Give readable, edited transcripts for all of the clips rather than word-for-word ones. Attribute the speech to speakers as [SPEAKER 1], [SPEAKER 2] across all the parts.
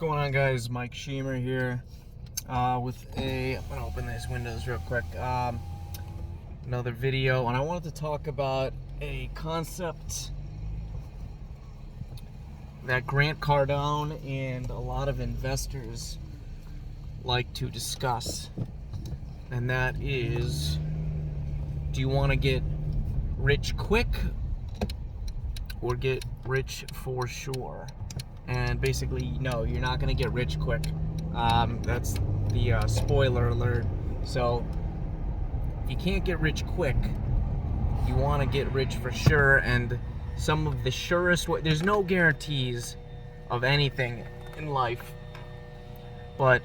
[SPEAKER 1] going on, guys? Mike Sheemer here I'm gonna open these windows real quick. Another video, and I wanted to talk about a concept that Grant Cardone and a lot of investors like to discuss, and that is, do you want to get rich quick or get rich for sure? And basically, no, you're not going to get rich quick. That's the spoiler alert. So if you can't get rich quick, you want to get rich for sure. And some of the surest way, there's no guarantees of anything in life, but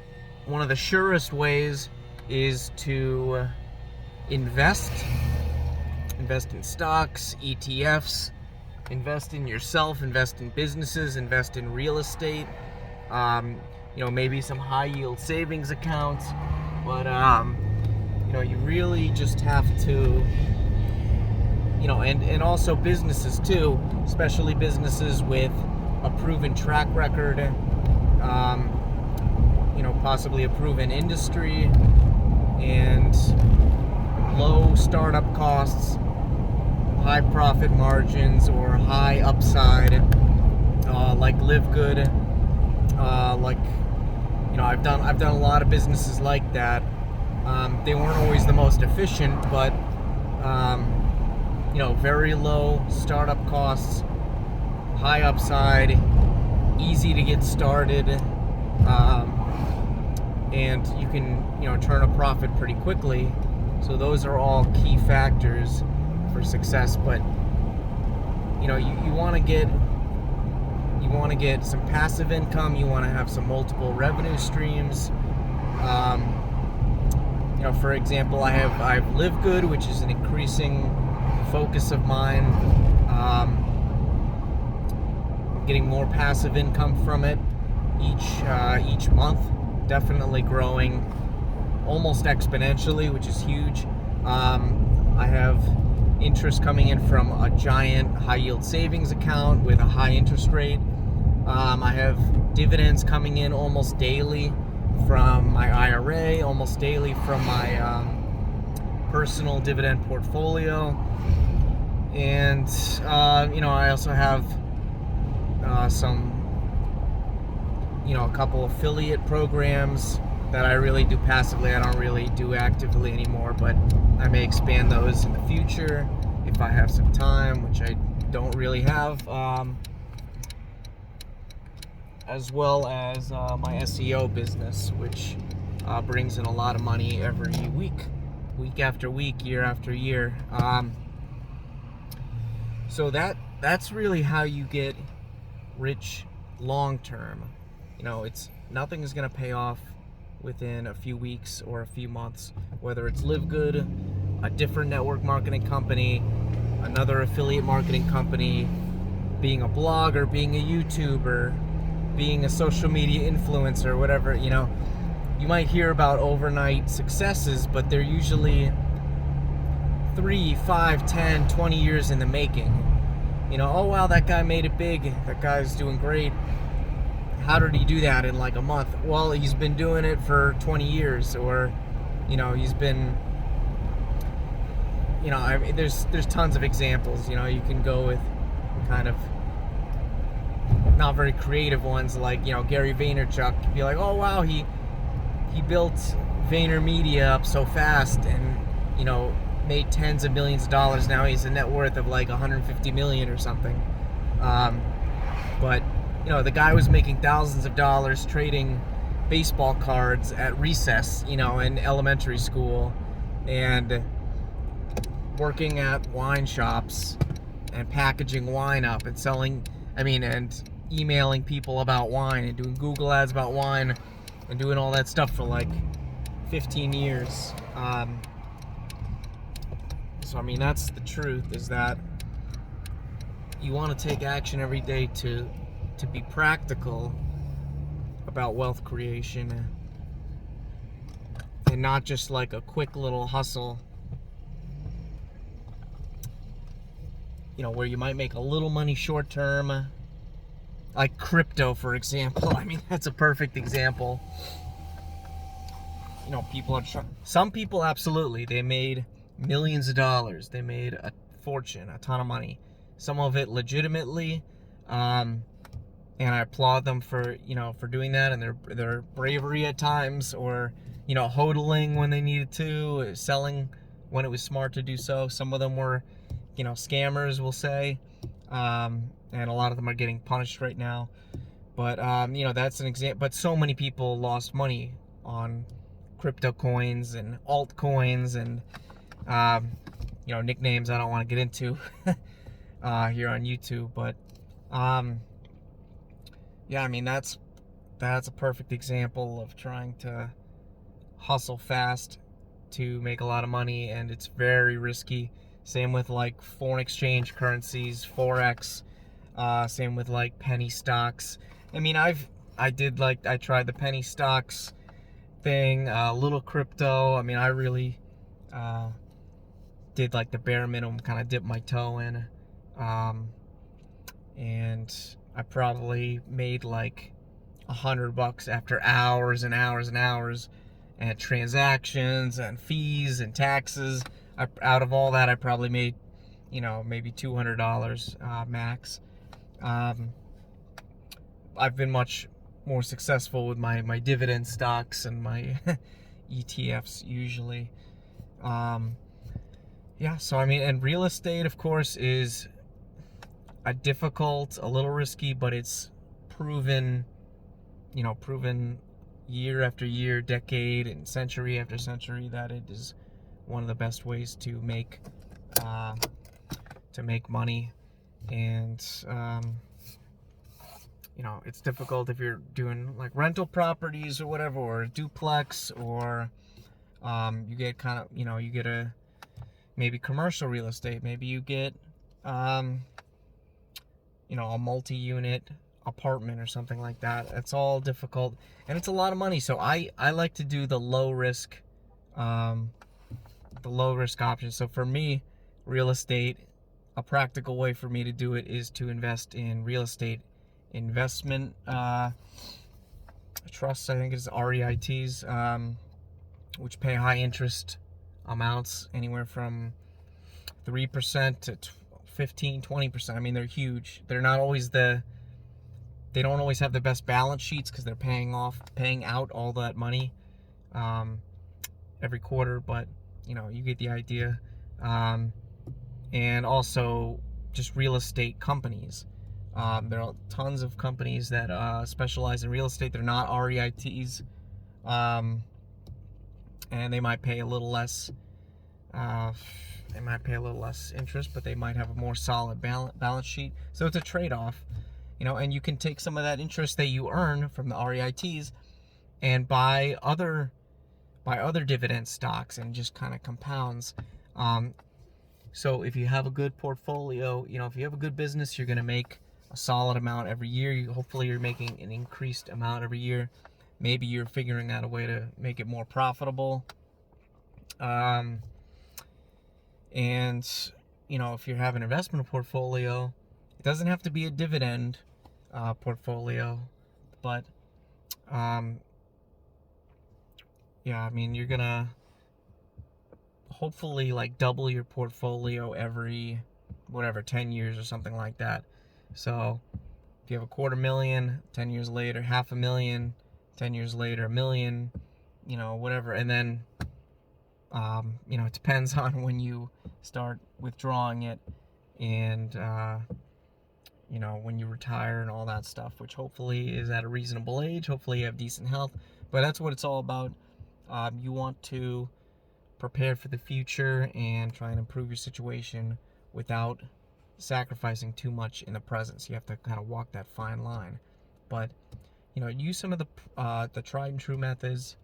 [SPEAKER 1] one of the surest ways is to invest in stocks, ETFs, invest in yourself, invest in businesses, invest in real estate, maybe some high yield savings accounts. But you really just have to, and also businesses too, especially businesses with a proven track record, possibly a proven industry and low startup costs, high profit margins, or high upside, like Live Good. I've done a lot of businesses like that. They weren't always the most efficient, but very low startup costs, high upside, easy to get started, and you can turn a profit pretty quickly. So those are all key factors for success. But you want to get some passive income. You want to have some multiple revenue streams. For example, I have Live Good, which is an increasing focus of mine. I'm getting more passive income from it each month, definitely growing almost exponentially, which is huge. I have interest coming in from a giant high yield savings account with a high interest rate. I have dividends coming in almost daily from my IRA, almost daily from my personal dividend portfolio. And I also have a couple affiliate programs that I really do passively. I don't really do actively anymore, but I may expand those in the future if I have some time, which I don't really have. As well as my SEO business, which brings in a lot of money every week after week, year after year. So that's really how you get rich long term. Nothing is going to pay off within a few weeks or a few months, whether it's Live Good, a different network marketing company, another affiliate marketing company, being a blogger, being a YouTuber, being a social media influencer, whatever. You might hear about overnight successes, but they're usually 3, 5, 10, 20 years in the making. Oh wow, that guy made it big, that guy's doing great. How did he do that in like a month? Well, he's been doing it for 20 years, or he's been, there's tons of examples. You can go with kind of not very creative ones, like Gary Vaynerchuk. Be like, oh wow, he built VaynerMedia up so fast, and made tens of millions of dollars. Now he's a net worth of like 150 million or something. But the guy was making thousands of dollars trading baseball cards at recess, in elementary school, and working at wine shops and packaging wine up and selling, and emailing people about wine and doing Google ads about wine and doing all that stuff for like 15 years. So that's the truth, is that you want to take action every day to be practical about wealth creation, and not just like a quick little hustle, where you might make a little money short term like crypto, for example. I mean, that's a perfect example. You know, people are trying. Some people, absolutely, they made millions of dollars. They made a fortune, a ton of money. Some of it legitimately, and I applaud them for, you know, for doing that, and their bravery at times, or, you know, hodling when they needed to, selling when it was smart to do so. Some of them were, you know, scammers, we'll say, and a lot of them are getting punished right now. But you know, that's an example. But so many people lost money on crypto coins and altcoins and you know, nicknames I don't want to get into here on YouTube. But yeah, I mean, that's a perfect example of trying to hustle fast to make a lot of money, and it's very risky. Same with like foreign exchange currencies, forex. Same with like penny stocks. I mean, I tried the penny stocks thing, a little crypto. I mean, I really did like the bare minimum, kind of dipped my toe in, and I probably made like $100 after hours and hours and hours and transactions and fees and taxes. Out of all that, I probably made, you know, maybe $200 max. I've been much more successful with my dividend stocks and my ETFs usually. Yeah, so I mean, and real estate, of course, is a little risky, but it's proven, you know, proven year after year, decade, and century after century that it is one of the best ways to make money. And you know, it's difficult if you're doing like rental properties or whatever, or a duplex, or you get kind of, you know, you get a maybe commercial real estate. Maybe you get you know, a multi-unit apartment or something like that. It's all difficult, and it's a lot of money. So I like to do the low risk option. So for me, real estate, a practical way for me to do it is to invest in real estate investment trusts. I think it's REITs, which pay high interest amounts, anywhere from 3% to 15, 20%. I mean, they're huge. They don't always have the best balance sheets because they're paying out all that money every quarter, but you know, you get the idea. And also just real estate companies. There are tons of companies that specialize in real estate. They're not REITs, and they might pay a little less. Interest, but they might have a more solid balance sheet. So it's a trade-off, you know. And you can take some of that interest that you earn from the REITs and buy other dividend stocks, and just kind of compounds. So if you have a good portfolio, you know, if you have a good business, you're going to make a solid amount every year. Hopefully you're making an increased amount every year. Maybe you're figuring out a way to make it more profitable. And, you know, if you have an investment portfolio, it doesn't have to be a dividend portfolio, but yeah, I mean, you're gonna hopefully like double your portfolio every 10 years or something like that. So if you have $250,000, 10 years later, $500,000, 10 years later, $1 million, you know, whatever. And then you know, it depends on when you start withdrawing it, and you know, when you retire and all that stuff, which hopefully is at a reasonable age. Hopefully you have decent health, but that's what it's all about. You want to prepare for the future and try and improve your situation without sacrificing too much in the present. So you have to kind of walk that fine line. But you know, use some of the tried and true methods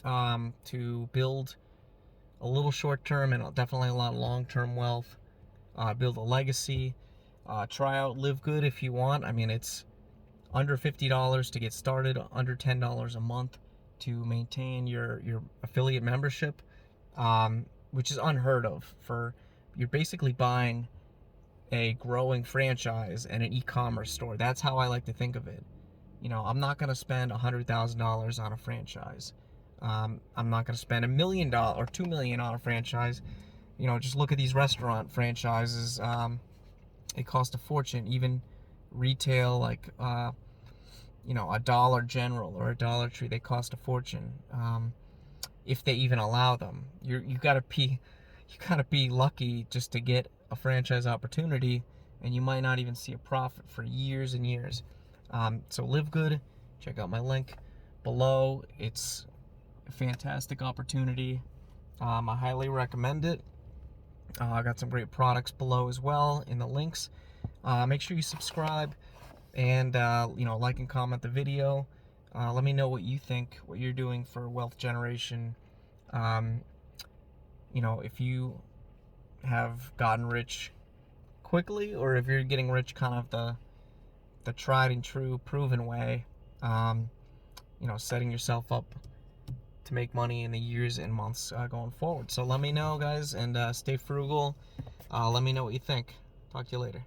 [SPEAKER 1] to build a little short-term and definitely a lot of long-term wealth. Build a legacy. Try out Live Good if you want. I mean, it's under $50 to get started, under $10 a month to maintain your affiliate membership, which is unheard of. You're basically buying a growing franchise and an e-commerce store. That's how I like to think of it. You know, I'm not going to spend $100,000 on a franchise. I'm not going to spend $1 million or $2 million on a franchise. You know, just look at these restaurant franchises. It costs a fortune. Even retail, like you know, a Dollar General or a Dollar Tree, they cost a fortune. If they even allow them, you gotta be lucky just to get a franchise opportunity, and you might not even see a profit for years and years. So Live Good, check out my link below. It's a fantastic opportunity. I highly recommend it. I got some great products below as well in the links. Make sure you subscribe and you know, like and comment the video. Let me know what you think, what you're doing for wealth generation. You know, if you have gotten rich quickly, or if you're getting rich kind of the tried and true proven way. You know, setting yourself up to make money in the years and months going forward. So let me know, guys, and stay frugal. Let me know what you think. Talk to you later.